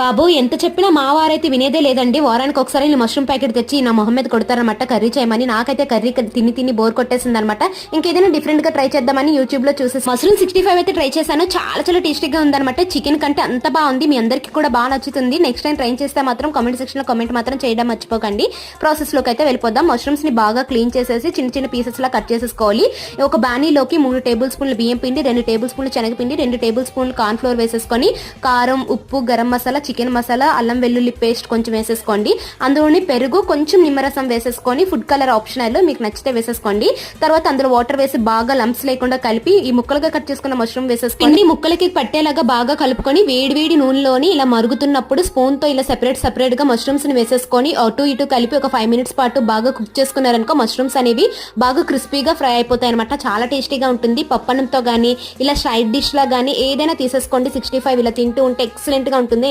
బాబు ఎంత చెప్పినా మా వారైతే వినేదే లేదండి. వారానికి ఒకసారి నేను మష్రూమ్ ప్యాకెట్ తెచ్చి నా మొహం మీద కొడతారనమాట కర్రీ చేయమని. నాకైతే కర్రీ తిని తిని బోర్ కొట్టేసింది అనమాట. ఇంకేదైనా డిఫరెంట్ గా ట్రై చేద్దామని యూట్యూబ్ లో చూసేసి మష్రూమ్ 65 అయితే ట్రై చేశాను. చాలా చాలా టేస్టీగా ఉందన్నమాట. చికెన్ కంటే అంత బాగుంది. మీ అందరికీ కూడా బాగా నచ్చుతుంది. నెక్స్ట్ టైం ట్రై చేస్తే మాత్రం కామెంట్ సెక్షన్ లో కామెంట్ మాత్రం చేయడం మర్చిపోకండి. ప్రాసెస్ లోకి అయితే వెళ్ళిపోదాం. మష్రూమ్స్ ని బాగా క్లీన్ చేసేసి చిన్న చిన్న పీసెస్ లా కట్ చేసేసుకోవాలి. ఒక బాణీలోకి 3 టేబుల్ స్పూన్లు బియ్యం పిండి, 2 టేబుల్ స్పూన్లు శనగపిండి, 2 టేబుల్ స్పూన్లు కార్న్ ఫ్లోర్ వేసేసుకొని కారం, ఉప్పు, గరం మసాలా, చికెన్ మసాలా, అల్లం వెల్లుల్లి పేస్ట్ కొంచెం వేసేసుకోండి. అందులోని పెరుగు, కొంచెం నిమ్మరసం వేసేసుకొని ఫుడ్ కలర్ ఆప్షనల్, మీకు నచ్చితే వేసేసుకోండి. తర్వాత అందులో వాటర్ వేసి బాగా లంప్స్ లేకుండా కలిపి ఈ ముక్కలుగా కట్ చేసుకున్న మష్రూమ్ వేసేసుకోండి. ముక్కలకి పట్టేలాగా బాగా కలుపుకొని వేడి నూనెలోని ఇలా మరుగుతున్నప్పుడు స్పూన్ తో ఇలా సెపరేట్ గా మష్రూమ్స్ ని వేసేసుకొని అటు ఇటు కలిపి ఒక 5 minutes పాటు బాగా కుక్ చేసుకున్నారనుకో మష్రూమ్స్ అనేవి బాగా క్రిస్పీగా ఫ్రై అయిపోతాయి అనమాట. చాలా టేస్టీగా ఉంటుంది. పప్పనంతో గానీ ఇలా సైడ్ డిష్ లా గానీ ఏదైనా తీసేసుకోండి. 65 ఇలా తింటూ ఉంటే ఎక్సలెంట్ గా ఉంటుంది.